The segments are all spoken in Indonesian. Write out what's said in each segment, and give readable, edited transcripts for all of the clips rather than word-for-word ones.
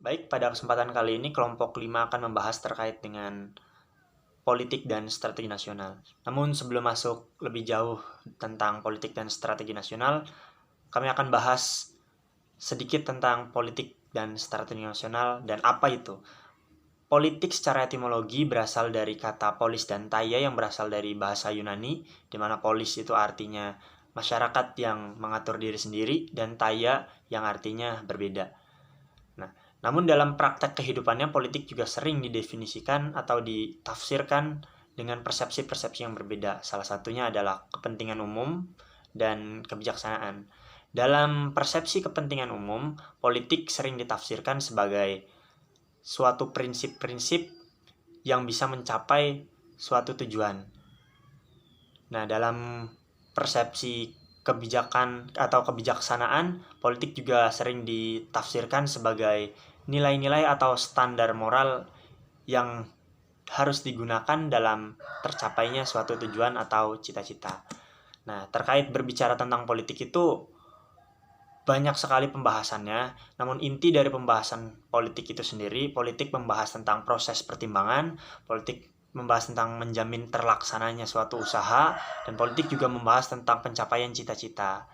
Baik, pada kesempatan kali ini kelompok 5 akan membahas terkait dengan politik dan strategi nasional. Namun sebelum masuk lebih jauh tentang politik dan strategi nasional, kami akan bahas sedikit tentang politik dan strategi nasional dan apa itu. Politik secara etimologi berasal dari kata polis dan taia yang berasal dari bahasa Yunani, di mana polis itu artinya masyarakat yang mengatur diri sendiri dan taia yang artinya berbeda. Namun dalam praktek kehidupannya, politik juga sering didefinisikan atau ditafsirkan dengan persepsi-persepsi yang berbeda. Salah satunya adalah kepentingan umum dan kebijaksanaan. Dalam persepsi kepentingan umum, politik sering ditafsirkan sebagai suatu prinsip-prinsip yang bisa mencapai suatu tujuan. Nah, dalam persepsi kebijakan atau kebijaksanaan, politik juga sering ditafsirkan sebagai nilai-nilai atau standar moral yang harus digunakan dalam tercapainya suatu tujuan atau cita-cita. Nah, terkait berbicara tentang politik itu banyak sekali pembahasannya, namun inti dari pembahasan politik itu sendiri, politik membahas tentang proses pertimbangan, politik membahas tentang menjamin terlaksananya suatu usaha, dan politik juga membahas tentang pencapaian cita-cita.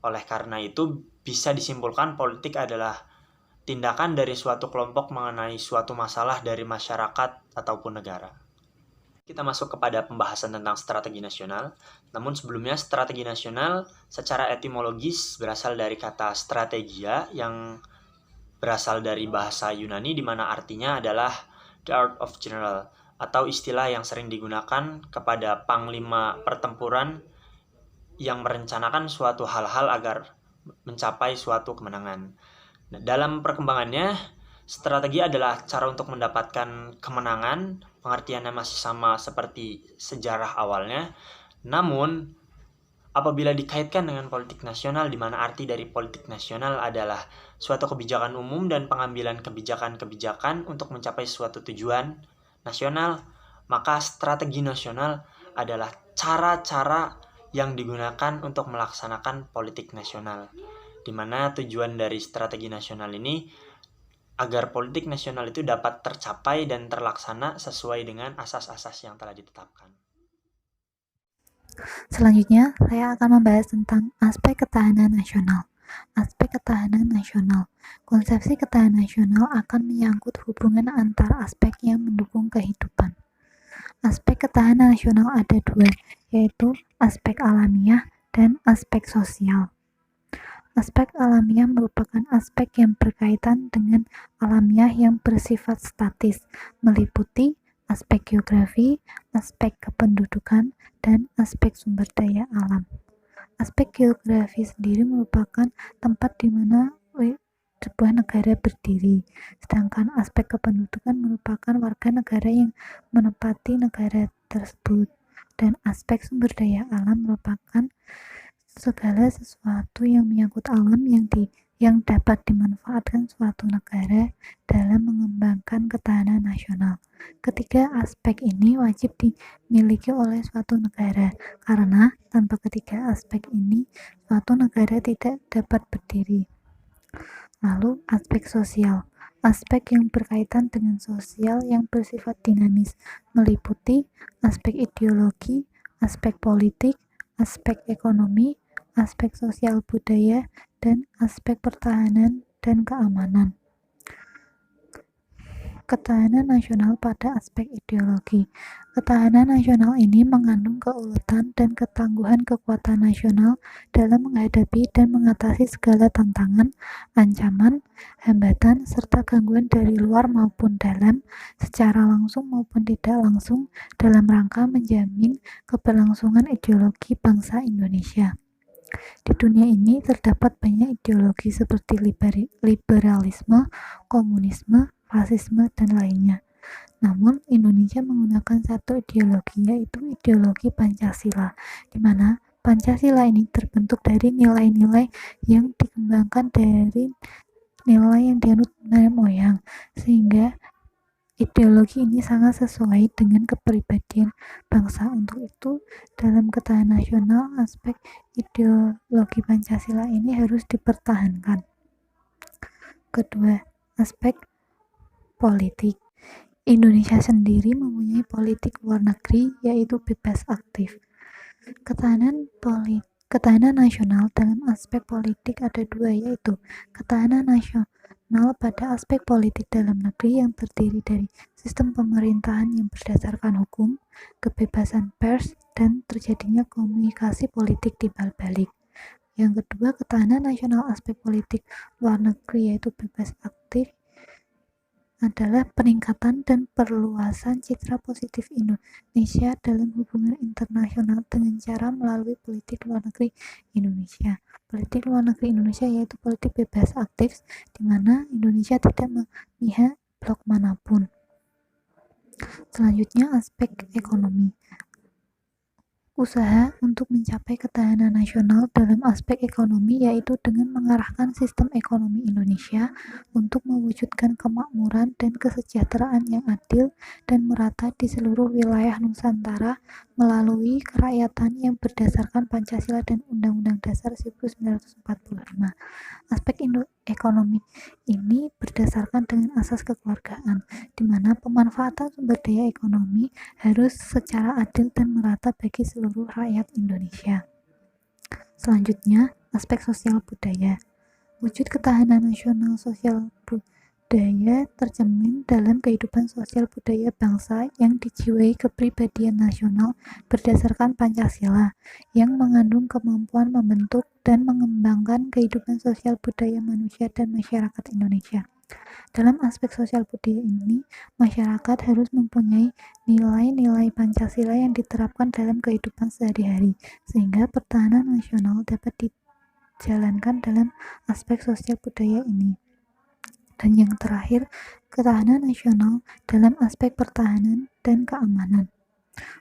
Oleh karena itu, bisa disimpulkan politik adalah tindakan dari suatu kelompok mengenai suatu masalah dari masyarakat ataupun negara. Kita masuk kepada pembahasan tentang strategi nasional. Namun sebelumnya, strategi nasional secara etimologis berasal dari kata strategia yang berasal dari bahasa Yunani, di mana artinya adalah the art of general, atau istilah yang sering digunakan kepada panglima pertempuran yang merencanakan suatu hal-hal agar mencapai suatu kemenangan. Nah, dalam perkembangannya, strategi adalah cara untuk mendapatkan kemenangan. Pengertiannya masih sama seperti sejarah awalnya. Namun, apabila dikaitkan dengan politik nasional, di mana arti dari politik nasional adalah suatu kebijakan umum dan pengambilan kebijakan-kebijakan untuk mencapai suatu tujuan nasional, maka strategi nasional adalah cara-cara yang digunakan untuk melaksanakan politik nasional, di mana tujuan dari strategi nasional ini agar politik nasional itu dapat tercapai dan terlaksana sesuai dengan asas-asas yang telah ditetapkan. Selanjutnya, saya akan membahas tentang aspek ketahanan nasional. Aspek ketahanan nasional. Konsepsi ketahanan nasional akan menyangkut hubungan antar aspek yang mendukung kehidupan. Aspek ketahanan nasional ada dua, yaitu aspek alamiah dan aspek sosial. Aspek alamiah merupakan aspek yang berkaitan dengan alamiah yang bersifat statis, meliputi aspek geografi, aspek kependudukan, dan aspek sumber daya alam. Aspek geografi sendiri merupakan tempat di mana sebuah negara berdiri, sedangkan aspek kependudukan merupakan warga negara yang menempati negara tersebut, dan aspek sumber daya alam merupakan segala sesuatu yang menyangkut alam yang dapat dimanfaatkan suatu negara dalam mengembangkan ketahanan nasional. Ketiga aspek ini wajib dimiliki oleh suatu negara, karena tanpa ketiga aspek ini, suatu negara tidak dapat berdiri. Lalu aspek sosial. Aspek yang berkaitan dengan sosial yang bersifat dinamis, meliputi aspek ideologi, aspek politik, aspek ekonomi, aspek sosial budaya, dan aspek pertahanan dan keamanan. Ketahanan nasional pada aspek ideologi. Ketahanan nasional ini mengandung keuletan dan ketangguhan kekuatan nasional dalam menghadapi dan mengatasi segala tantangan, ancaman, hambatan, serta gangguan dari luar maupun dalam, secara langsung maupun tidak langsung, dalam rangka menjamin keberlangsungan ideologi bangsa Indonesia. Di dunia ini terdapat banyak ideologi seperti liberalisme, komunisme, fasisme, dan lainnya. Namun, Indonesia menggunakan satu ideologi, yaitu ideologi Pancasila, di mana Pancasila ini terbentuk dari nilai-nilai yang dikembangkan dari nilai yang dianut nenek moyang, sehingga ideologi ini sangat sesuai dengan kepribadian bangsa. Untuk itu, dalam ketahanan nasional, aspek ideologi Pancasila ini harus dipertahankan. Kedua, aspek politik. Indonesia sendiri mempunyai politik luar negeri yaitu bebas aktif. Ketahanan nasional dalam aspek politik ada dua, yaitu ketahanan nasional pada aspek politik dalam negeri yang terdiri dari sistem pemerintahan yang berdasarkan hukum, kebebasan pers, dan terjadinya komunikasi politik timbal balik. Yang kedua, ketahanan nasional aspek politik luar negeri yaitu bebas aktif adalah peningkatan dan perluasan citra positif Indonesia dalam hubungan internasional dengan cara melalui politik luar negeri Indonesia. Politik luar negeri Indonesia yaitu politik bebas aktif, di mana Indonesia tidak memihak blok manapun. Selanjutnya, aspek ekonomi. Usaha untuk mencapai ketahanan nasional dalam aspek ekonomi yaitu dengan mengarahkan sistem ekonomi Indonesia untuk mewujudkan kemakmuran dan kesejahteraan yang adil dan merata di seluruh wilayah Nusantara melalui kerakyatan yang berdasarkan Pancasila dan Undang-Undang Dasar 1945. Aspek ekonomi ini berdasarkan dengan asas kekeluargaan, di mana pemanfaatan sumber daya ekonomi harus secara adil dan merata bagi seluruh rakyat Indonesia. Selanjutnya, aspek sosial budaya. Wujud ketahanan nasional sosial budaya tercermin dalam kehidupan sosial budaya bangsa yang dijiwai kepribadian nasional berdasarkan Pancasila, yang mengandung kemampuan membentuk dan mengembangkan kehidupan sosial budaya manusia dan masyarakat Indonesia. Dalam aspek sosial budaya ini, masyarakat harus mempunyai nilai-nilai Pancasila yang diterapkan dalam kehidupan sehari-hari, sehingga pertahanan nasional dapat dijalankan dalam aspek sosial budaya ini. Dan yang terakhir, ketahanan nasional dalam aspek pertahanan dan keamanan.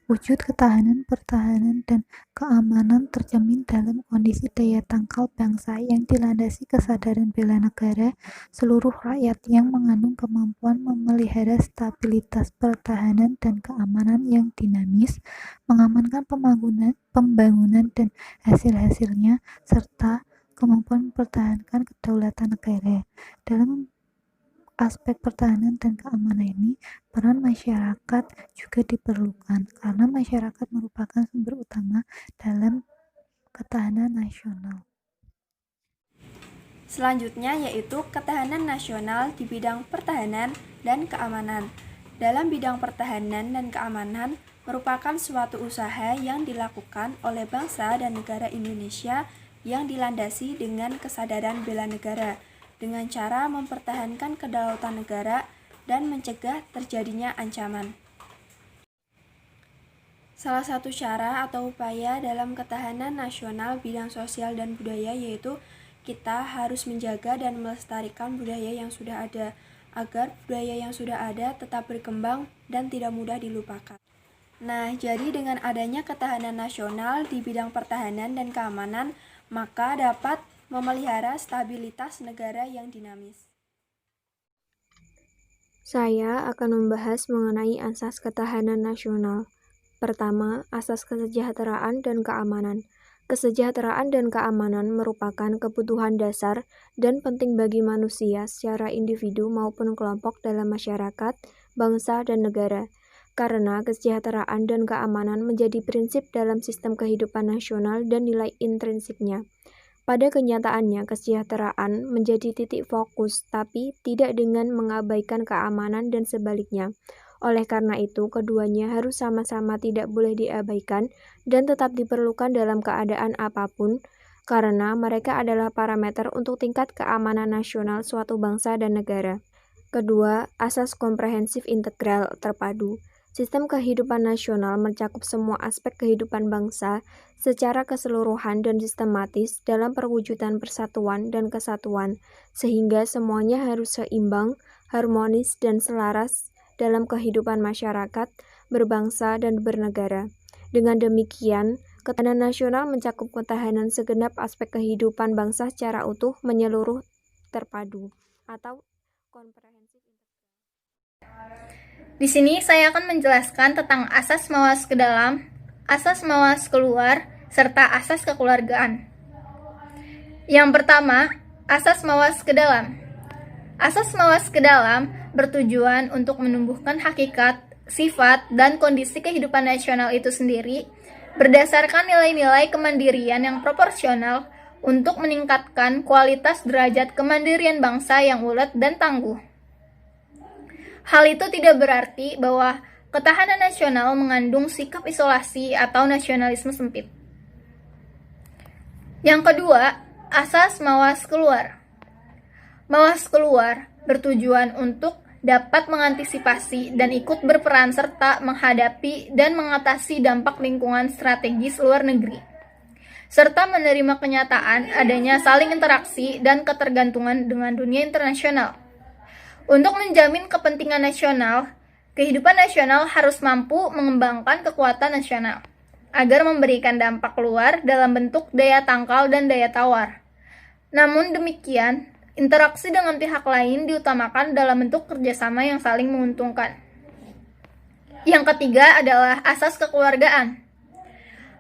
Wujud ketahanan, pertahanan, dan keamanan tercermin dalam kondisi daya tangkal bangsa yang dilandasi kesadaran bela negara seluruh rakyat yang mengandung kemampuan memelihara stabilitas pertahanan dan keamanan yang dinamis, mengamankan pembangunan dan hasil-hasilnya, serta kemampuan mempertahankan kedaulatan negara. Dalam aspek pertahanan dan keamanan ini, peran masyarakat juga diperlukan karena masyarakat merupakan sumber utama dalam ketahanan nasional. Selanjutnya yaitu ketahanan nasional di bidang pertahanan dan keamanan. Dalam bidang pertahanan dan keamanan merupakan suatu usaha yang dilakukan oleh bangsa dan negara Indonesia yang dilandasi dengan kesadaran bela negara, dengan cara mempertahankan kedaulatan negara dan mencegah terjadinya ancaman. Salah satu cara atau upaya dalam ketahanan nasional bidang sosial dan budaya yaitu kita harus menjaga dan melestarikan budaya yang sudah ada, agar budaya yang sudah ada tetap berkembang dan tidak mudah dilupakan. Nah, jadi dengan adanya ketahanan nasional di bidang pertahanan dan keamanan, maka dapat memelihara stabilitas negara yang dinamis. Saya akan membahas mengenai asas ketahanan nasional. Pertama, asas kesejahteraan dan keamanan. Kesejahteraan dan keamanan merupakan kebutuhan dasar dan penting bagi manusia secara individu maupun kelompok dalam masyarakat, bangsa, dan negara. Karena kesejahteraan dan keamanan menjadi prinsip dalam sistem kehidupan nasional dan nilai intrinsiknya. Pada kenyataannya, kesejahteraan menjadi titik fokus, tapi tidak dengan mengabaikan keamanan dan sebaliknya. Oleh karena itu, keduanya harus sama-sama tidak boleh diabaikan dan tetap diperlukan dalam keadaan apapun, karena mereka adalah parameter untuk tingkat keamanan nasional suatu bangsa dan negara. Kedua, asas komprehensif integral terpadu. Sistem kehidupan nasional mencakup semua aspek kehidupan bangsa secara keseluruhan dan sistematis dalam perwujudan persatuan dan kesatuan, sehingga semuanya harus seimbang, harmonis, dan selaras dalam kehidupan masyarakat, berbangsa, dan bernegara. Dengan demikian, ketahanan nasional mencakup ketahanan segenap aspek kehidupan bangsa secara utuh, menyeluruh, terpadu, atau komprehensif. Di sini saya akan menjelaskan tentang asas mawas ke dalam, asas mawas keluar, serta asas kekeluargaan. Yang pertama, asas mawas ke dalam. Asas mawas ke dalam bertujuan untuk menumbuhkan hakikat, sifat, dan kondisi kehidupan nasional itu sendiri berdasarkan nilai-nilai kemandirian yang proporsional untuk meningkatkan kualitas derajat kemandirian bangsa yang ulet dan tangguh. Hal itu tidak berarti bahwa ketahanan nasional mengandung sikap isolasi atau nasionalisme sempit. Yang kedua, asas mawas keluar. Mawas keluar bertujuan untuk dapat mengantisipasi dan ikut berperan serta menghadapi dan mengatasi dampak lingkungan strategis luar negeri, serta menerima kenyataan adanya saling interaksi dan ketergantungan dengan dunia internasional. Untuk menjamin kepentingan nasional, kehidupan nasional harus mampu mengembangkan kekuatan nasional, agar memberikan dampak luar dalam bentuk daya tangkal dan daya tawar. Namun demikian, interaksi dengan pihak lain diutamakan dalam bentuk kerjasama yang saling menguntungkan. Yang ketiga adalah asas kekeluargaan.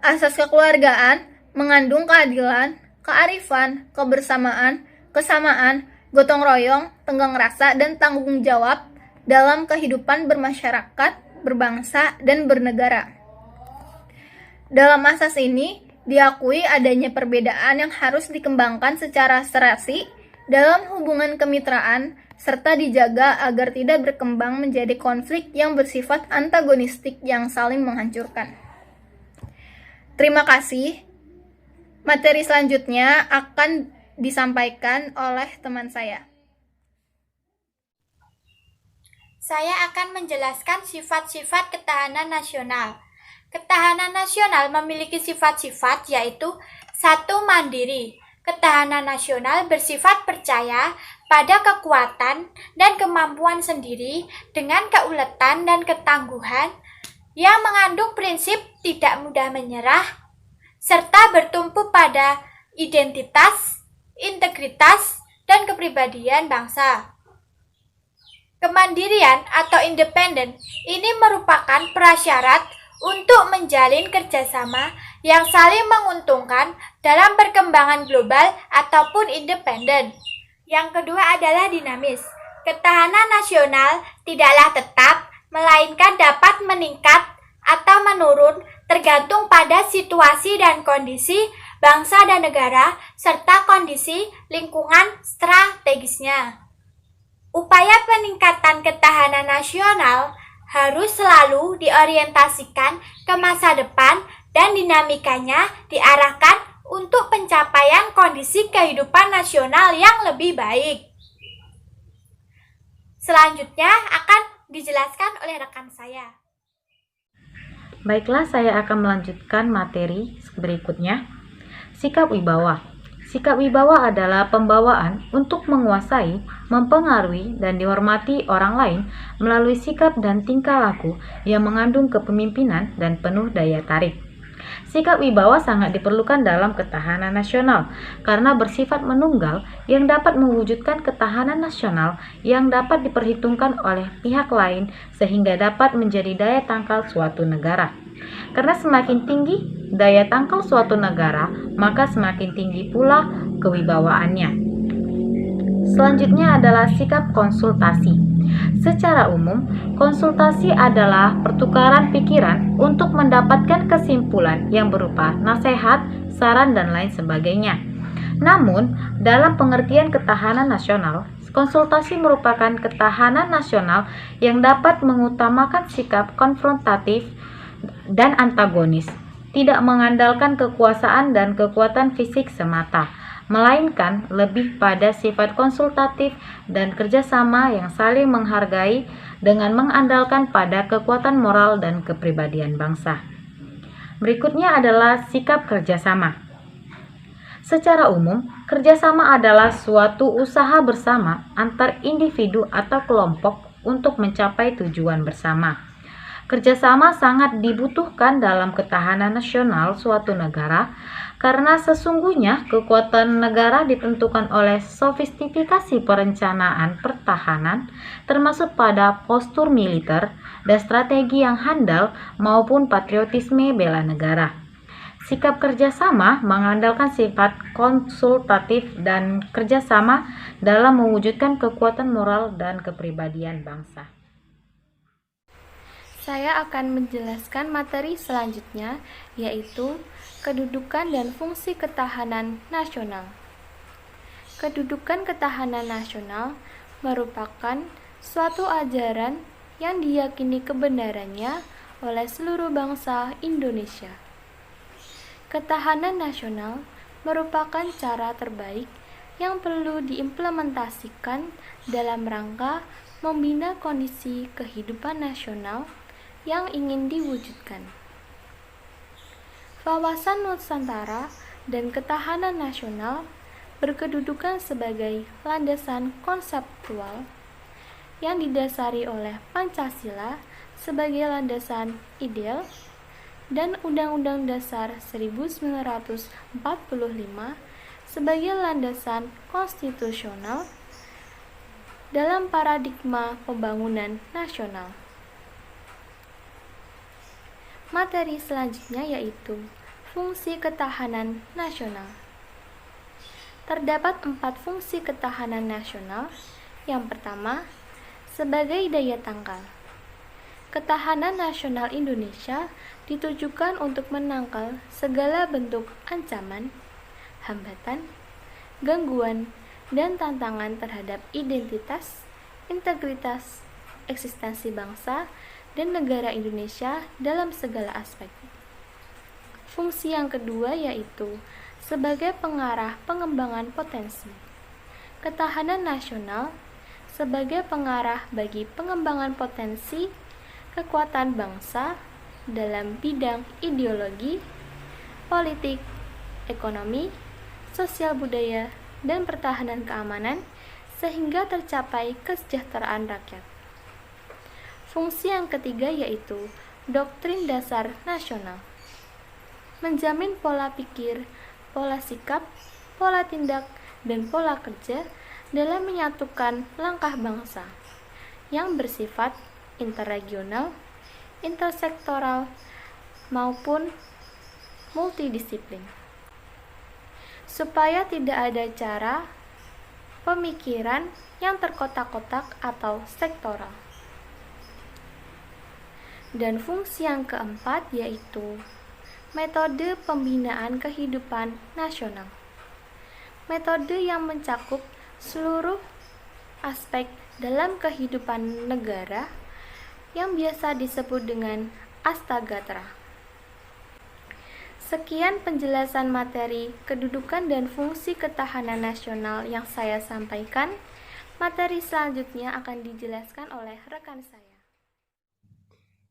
Asas kekeluargaan mengandung keadilan, kearifan, kebersamaan, kesamaan, gotong royong, tenggang rasa, dan tanggung jawab dalam kehidupan bermasyarakat, berbangsa, dan bernegara. Dalam asas ini, diakui adanya perbedaan yang harus dikembangkan secara serasi dalam hubungan kemitraan, serta dijaga agar tidak berkembang menjadi konflik yang bersifat antagonistik yang saling menghancurkan. Terima kasih. Materi selanjutnya akan disampaikan oleh teman saya. Saya akan menjelaskan sifat-sifat ketahanan nasional. Ketahanan nasional memiliki sifat-sifat yaitu 1. Mandiri. Ketahanan nasional bersifat percaya pada kekuatan dan kemampuan sendiri dengan keuletan dan ketangguhan yang mengandung prinsip tidak mudah menyerah, serta bertumpu pada identitas, integritas, dan kepribadian bangsa. Kemandirian atau independen ini merupakan prasyarat untuk menjalin kerjasama yang saling menguntungkan dalam perkembangan global ataupun independen. Yang kedua adalah dinamis. Ketahanan nasional tidaklah tetap, melainkan dapat meningkat atau menurun tergantung pada situasi dan kondisi bangsa dan negara, serta kondisi lingkungan strategisnya. Upaya peningkatan ketahanan nasional harus selalu diorientasikan ke masa depan dan dinamikanya diarahkan untuk pencapaian kondisi kehidupan nasional yang lebih baik. Selanjutnya akan dijelaskan oleh rekan saya. Baiklah, saya akan melanjutkan materi berikutnya. Sikap wibawa. Sikap wibawa adalah pembawaan untuk menguasai, mempengaruhi, dan dihormati orang lain melalui sikap dan tingkah laku yang mengandung kepemimpinan dan penuh daya tarik. Sikap wibawa sangat diperlukan dalam ketahanan nasional karena bersifat menunggal yang dapat mewujudkan ketahanan nasional yang dapat diperhitungkan oleh pihak lain sehingga dapat menjadi daya tangkal suatu negara. Karena semakin tinggi daya tangkal suatu negara, maka semakin tinggi pula kewibawaannya. Selanjutnya adalah sikap konsultasi. Secara umum, konsultasi adalah pertukaran pikiran untuk mendapatkan kesimpulan yang berupa nasihat, saran, dan lain sebagainya. Namun, dalam pengertian ketahanan nasional, konsultasi merupakan ketahanan nasional yang dapat mengutamakan sikap konfrontatif dan antagonis, tidak mengandalkan kekuasaan dan kekuatan fisik semata, melainkan lebih pada sifat konsultatif dan kerjasama yang saling menghargai dengan mengandalkan pada kekuatan moral dan kepribadian bangsa. Berikutnya adalah sikap kerjasama. Secara umum, kerjasama adalah suatu usaha bersama antar individu atau kelompok untuk mencapai tujuan bersama. Kerjasama sangat dibutuhkan dalam ketahanan nasional suatu negara karena sesungguhnya kekuatan negara ditentukan oleh sofistikasi perencanaan pertahanan termasuk pada postur militer dan strategi yang handal maupun patriotisme bela negara. Sikap kerjasama mengandalkan sifat konsultatif dan kerjasama dalam mewujudkan kekuatan moral dan kepribadian bangsa. Saya akan menjelaskan materi selanjutnya, yaitu kedudukan dan fungsi ketahanan nasional. Kedudukan ketahanan nasional merupakan suatu ajaran yang diyakini kebenarannya oleh seluruh bangsa Indonesia. Ketahanan nasional merupakan cara terbaik yang perlu diimplementasikan dalam rangka membina kondisi kehidupan nasional yang ingin diwujudkan. Wawasan Nusantara dan ketahanan nasional berkedudukan sebagai landasan konseptual yang didasari oleh Pancasila sebagai landasan ideal dan Undang-Undang Dasar 1945 sebagai landasan konstitusional dalam paradigma pembangunan nasional. Materi selanjutnya yaitu fungsi ketahanan nasional. Terdapat 4 fungsi ketahanan nasional. Yang pertama, sebagai daya tangkal. Ketahanan nasional Indonesia ditujukan untuk menangkal segala bentuk ancaman, hambatan, gangguan, dan tantangan terhadap identitas, integritas, eksistensi bangsa, dan negara Indonesia dalam segala aspek. Fungsi yang kedua yaitu sebagai pengarah pengembangan potensi. Ketahanan nasional sebagai pengarah bagi pengembangan potensi kekuatan bangsa dalam bidang ideologi, politik, ekonomi, sosial budaya, dan pertahanan keamanan sehingga tercapai kesejahteraan rakyat. Fungsi yang ketiga yaitu doktrin dasar nasional. Menjamin pola pikir, pola sikap, pola tindak, dan pola kerja dalam menyatukan langkah bangsa yang bersifat interregional, intersektoral, maupun multidisiplin. Supaya tidak ada cara pemikiran yang terkotak-kotak atau sektoral. Dan fungsi yang keempat yaitu metode pembinaan kehidupan nasional. Metode yang mencakup seluruh aspek dalam kehidupan negara yang biasa disebut dengan Astagatra. Sekian penjelasan materi kedudukan dan fungsi ketahanan nasional yang saya sampaikan. Materi selanjutnya akan dijelaskan oleh rekan saya.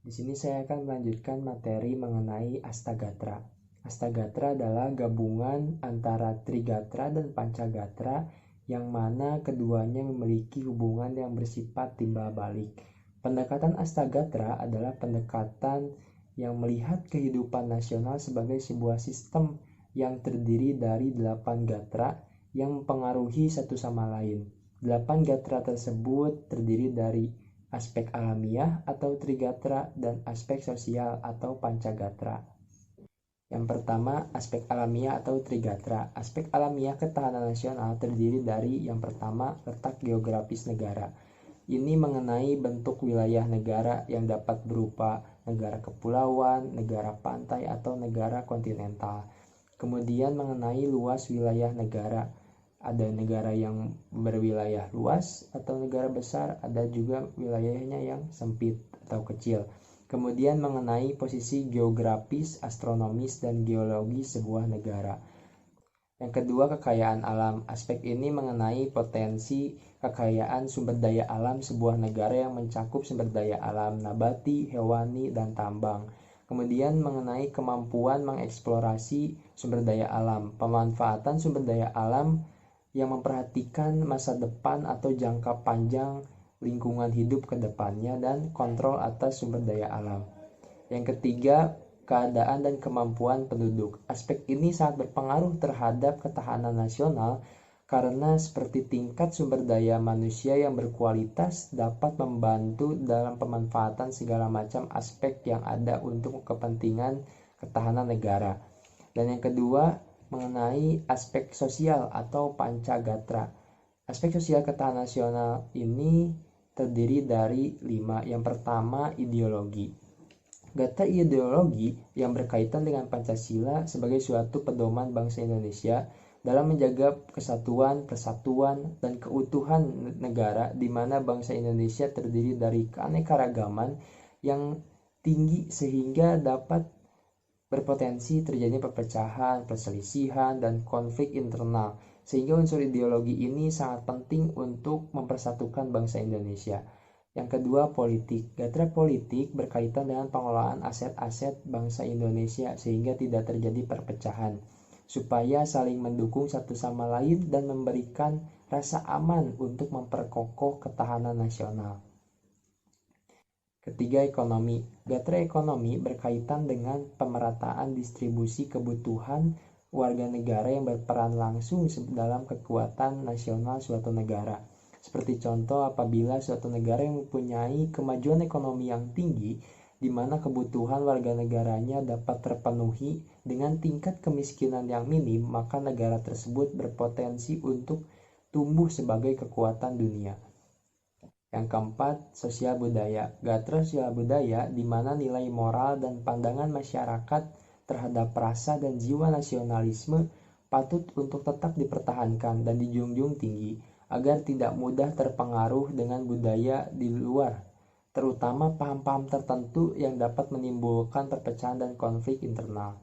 Di sini saya akan melanjutkan materi mengenai Astagatra. Astagatra adalah gabungan antara Trigatra dan Pancagatra yang mana keduanya memiliki hubungan yang bersifat timbal balik. Pendekatan Astagatra adalah pendekatan yang melihat kehidupan nasional sebagai sebuah sistem yang terdiri dari 8 gatra yang mempengaruhi satu sama lain. 8 gatra tersebut terdiri dari aspek alamiah atau Trigatra dan aspek sosial atau Pancagatra. Yang pertama, aspek alamiah atau Trigatra. Aspek alamiah ketahanan nasional terdiri dari yang pertama, letak geografis negara. Ini mengenai bentuk wilayah negara yang dapat berupa negara kepulauan, negara pantai, atau negara kontinental. Kemudian mengenai luas wilayah negara. Ada negara yang berwilayah luas atau negara besar, ada juga wilayahnya yang sempit atau kecil. Kemudian mengenai posisi geografis, astronomis, dan geologi sebuah negara. Yang kedua, kekayaan alam. Aspek ini mengenai potensi kekayaan sumber daya alam sebuah negara yang mencakup sumber daya alam nabati, hewani, dan tambang. Kemudian mengenai kemampuan mengeksplorasi sumber daya alam, pemanfaatan sumber daya alam yang memperhatikan masa depan atau jangka panjang lingkungan hidup ke depannya, dan kontrol atas sumber daya alam. Yang ketiga, keadaan dan kemampuan penduduk. Aspek ini sangat berpengaruh terhadap ketahanan nasional karena seperti tingkat sumber daya manusia yang berkualitas dapat membantu dalam pemanfaatan segala macam aspek yang ada untuk kepentingan ketahanan negara. Dan yang kedua mengenai aspek sosial atau Pancagatra. Aspek sosial ketahanan nasional ini terdiri dari 5. Yang pertama, ideologi. Gatra ideologi yang berkaitan dengan Pancasila sebagai suatu pedoman bangsa Indonesia dalam menjaga kesatuan, persatuan, dan keutuhan negara di mana bangsa Indonesia terdiri dari keanekaragaman yang tinggi sehingga dapat berpotensi terjadinya perpecahan, perselisihan, dan konflik internal. Sehingga unsur ideologi ini sangat penting untuk mempersatukan bangsa Indonesia. Yang kedua, politik. Gatra politik berkaitan dengan pengelolaan aset-aset bangsa Indonesia sehingga tidak terjadi perpecahan, supaya saling mendukung satu sama lain dan memberikan rasa aman untuk memperkokoh ketahanan nasional. Ketiga, ekonomi. Gatra ekonomi berkaitan dengan pemerataan distribusi kebutuhan warga negara yang berperan langsung dalam kekuatan nasional suatu negara. Seperti contoh, apabila suatu negara yang mempunyai kemajuan ekonomi yang tinggi, di mana kebutuhan warga negaranya dapat terpenuhi dengan tingkat kemiskinan yang minim, maka negara tersebut berpotensi untuk tumbuh sebagai kekuatan dunia. Yang keempat, sosial budaya. Gatra sosial budaya di mana nilai moral dan pandangan masyarakat terhadap rasa dan jiwa nasionalisme patut untuk tetap dipertahankan dan dijunjung tinggi agar tidak mudah terpengaruh dengan budaya di luar, terutama paham-paham tertentu yang dapat menimbulkan perpecahan dan konflik internal.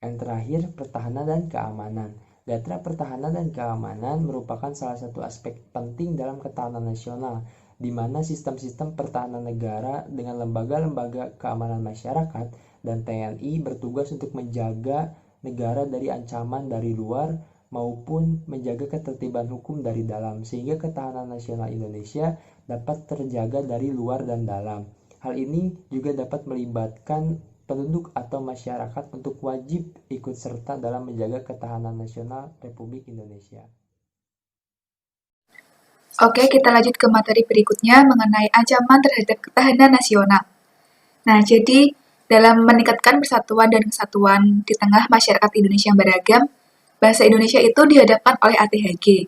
Yang terakhir, pertahanan dan keamanan. Gatra pertahanan dan keamanan merupakan salah satu aspek penting dalam ketahanan nasional, di mana sistem-sistem pertahanan negara dengan lembaga-lembaga keamanan masyarakat dan TNI bertugas untuk menjaga negara dari ancaman dari luar maupun menjaga ketertiban hukum dari dalam, sehingga ketahanan nasional Indonesia dapat terjaga dari luar dan dalam. Hal ini juga dapat melibatkan penduduk atau masyarakat untuk wajib ikut serta dalam menjaga ketahanan nasional Republik Indonesia. Oke, kita lanjut ke materi berikutnya mengenai ancaman terhadap ketahanan nasional. Nah, jadi dalam meningkatkan persatuan dan kesatuan di tengah masyarakat Indonesia yang beragam, bangsa Indonesia itu dihadapkan oleh ATHG.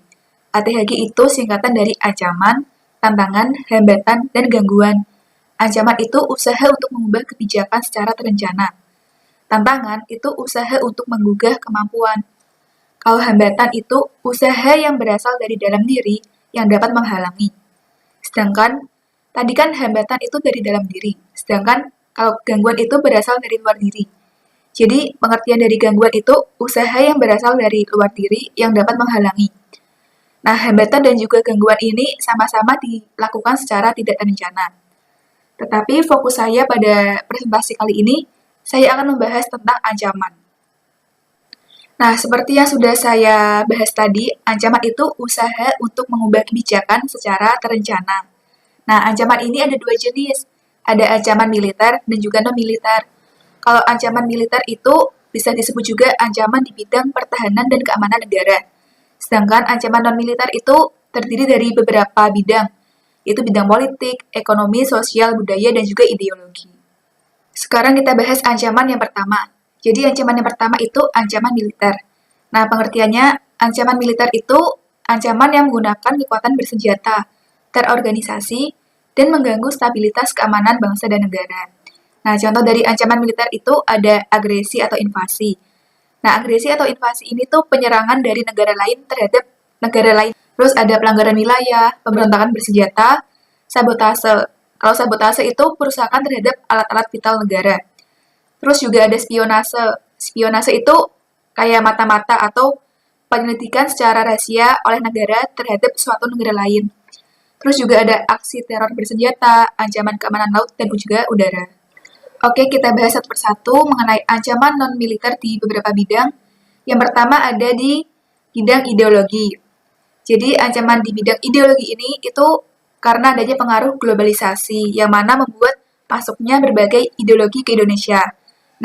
ATHG itu singkatan dari ancaman, tantangan, hambatan, dan gangguan. Ancaman itu usaha untuk mengubah kebijakan secara terencana. Tantangan itu usaha untuk menggugah kemampuan. Kalau hambatan itu usaha yang berasal dari dalam diri yang dapat menghalangi. Sedangkan tadi kan hambatan itu dari dalam diri. Sedangkan kalau gangguan itu berasal dari luar diri. Jadi pengertian dari gangguan itu usaha yang berasal dari luar diri yang dapat menghalangi. Nah, hambatan dan juga gangguan ini sama-sama dilakukan secara tidak terencana. Tetapi fokus saya pada presentasi kali ini, saya akan membahas tentang ancaman. Nah, seperti yang sudah saya bahas tadi, ancaman itu usaha untuk mengubah kebijakan secara terencana. Nah, ancaman ini ada dua jenis. Ada ancaman militer dan juga non-militer. Kalau ancaman militer itu bisa disebut juga ancaman di bidang pertahanan dan keamanan negara. Sedangkan ancaman non-militer itu terdiri dari beberapa bidang, yaitu bidang politik, ekonomi, sosial, budaya, dan juga ideologi. Sekarang kita bahas ancaman yang pertama. Jadi ancaman yang pertama itu ancaman militer. Nah, pengertiannya, ancaman militer itu ancaman yang menggunakan kekuatan bersenjata, terorganisasi, dan mengganggu stabilitas keamanan bangsa dan negara. Nah, contoh dari ancaman militer itu ada agresi atau invasi. Nah, agresi atau invasi ini tuh penyerangan dari negara lain terhadap negara lain. Terus ada pelanggaran wilayah, pemberontakan bersenjata, sabotase. Kalau sabotase itu perusakan terhadap alat-alat vital negara. Terus juga ada spionase. Spionase itu kayak mata-mata atau penyelidikan secara rahasia oleh negara terhadap suatu negara lain. Terus juga ada aksi teror bersenjata, ancaman keamanan laut, dan juga udara. Oke, kita bahas satu persatu mengenai ancaman non-militer di beberapa bidang. Yang pertama ada di bidang ideologi. Jadi ancaman di bidang ideologi ini itu karena adanya pengaruh globalisasi yang mana membuat masuknya berbagai ideologi ke Indonesia.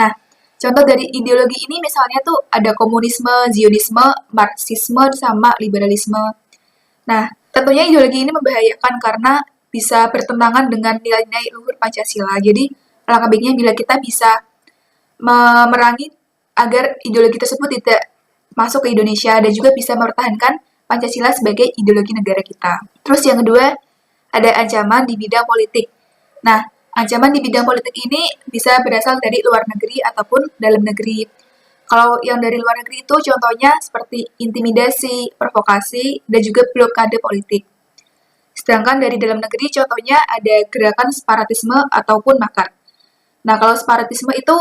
Nah, contoh dari ideologi ini misalnya tuh ada komunisme, Zionisme, Marxisme, sama liberalisme. Nah, tentunya ideologi ini membahayakan karena bisa bertentangan dengan nilai-nilai luhur Pancasila. Jadi, alangkah baiknya bila kita bisa memerangi agar ideologi tersebut tidak masuk ke Indonesia dan juga bisa mempertahankan Pancasila sebagai ideologi negara kita. Terus yang kedua, ada ancaman di bidang politik. Nah, ancaman di bidang politik ini bisa berasal dari luar negeri ataupun dalam negeri. Kalau yang dari luar negeri itu contohnya seperti intimidasi, provokasi, dan juga blokade politik. Sedangkan dari dalam negeri contohnya ada gerakan separatisme ataupun makar. Nah, kalau separatisme itu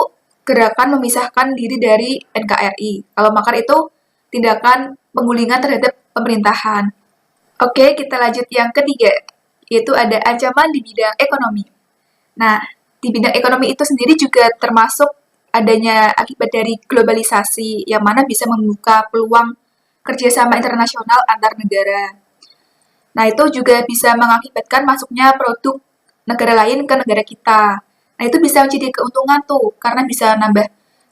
gerakan memisahkan diri dari NKRI. Kalau makar itu tindakan penggulingan terhadap pemerintahan. Oke, kita lanjut yang ketiga, yaitu ada ancaman di bidang ekonomi. Nah, di bidang ekonomi itu sendiri juga termasuk adanya akibat dari globalisasi yang mana bisa membuka peluang kerjasama internasional antar negara. Nah, itu juga bisa mengakibatkan masuknya produk negara lain ke negara kita. Nah, itu bisa menjadi keuntungan tuh, karena bisa nambah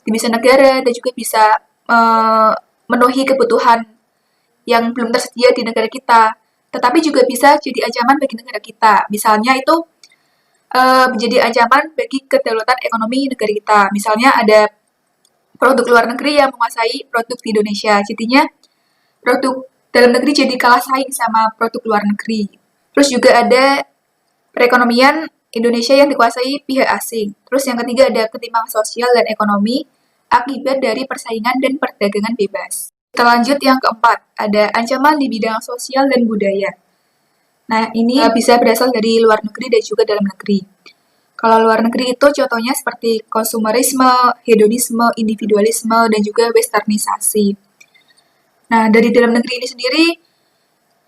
devisa negara dan juga bisa memenuhi kebutuhan yang belum tersedia di negara kita. Tetapi juga bisa jadi ancaman bagi negara kita. Misalnya itu menjadi ancaman bagi kedaulatan ekonomi negara kita. Misalnya ada produk luar negeri yang menguasai produk di Indonesia. Jadinya produk dalam negeri jadi kalah saing sama produk luar negeri. Terus juga ada perekonomian Indonesia yang dikuasai pihak asing. Terus yang ketiga ada ketimpangan sosial dan ekonomi akibat dari persaingan dan perdagangan bebas. Kita lanjut yang keempat, ada ancaman di bidang sosial dan budaya. Nah, ini bisa berasal dari luar negeri dan juga dalam negeri. Kalau luar negeri itu contohnya seperti konsumerisme, hedonisme, individualisme, dan juga westernisasi. Nah, dari dalam negeri ini sendiri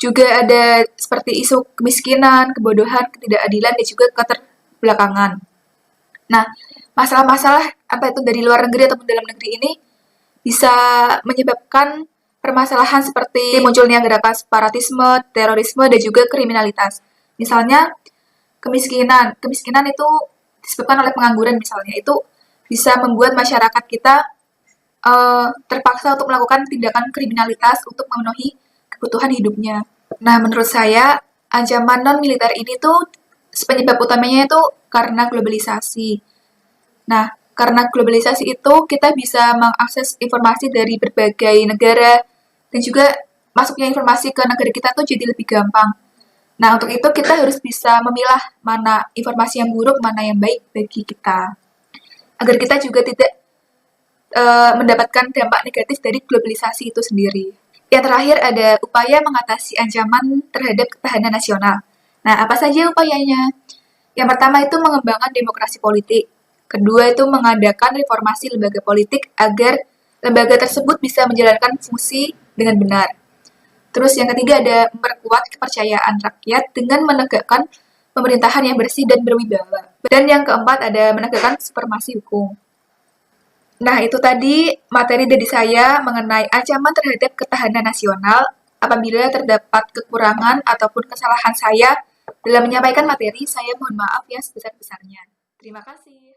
juga ada seperti isu kemiskinan, kebodohan, ketidakadilan, dan juga keterbelakangan. Nah, masalah-masalah apa itu dari luar negeri ataupun dalam negeri ini bisa menyebabkan permasalahan seperti munculnya gerakan separatisme, terorisme, dan juga kriminalitas. Misalnya, kemiskinan. Kemiskinan itu disebabkan oleh pengangguran misalnya. Itu bisa membuat masyarakat kita terpaksa untuk melakukan tindakan kriminalitas untuk memenuhi kebutuhan hidupnya. Nah, menurut saya, ancaman non-militer ini tuh penyebab utamanya itu karena globalisasi. Nah, karena globalisasi itu kita bisa mengakses informasi dari berbagai negara dan juga masuknya informasi ke negara kita tuh jadi lebih gampang. Nah, untuk itu kita harus bisa memilah mana informasi yang buruk, mana yang baik bagi kita. Agar kita juga tidak mendapatkan dampak negatif dari globalisasi itu sendiri. Yang terakhir ada upaya mengatasi ancaman terhadap ketahanan nasional. Nah, apa saja upayanya? Yang pertama itu mengembangkan demokrasi politik. Kedua itu mengadakan reformasi lembaga politik agar lembaga tersebut bisa menjalankan fungsi dengan benar. Terus yang ketiga ada memperkuat kepercayaan rakyat dengan menegakkan pemerintahan yang bersih dan berwibawa. Dan yang keempat ada menegakkan supremasi hukum. Nah, itu tadi materi dari saya mengenai ancaman terhadap ketahanan nasional apabila terdapat kekurangan ataupun kesalahan saya dalam menyampaikan materi, saya mohon maaf yang sebesar-besarnya. Terima kasih.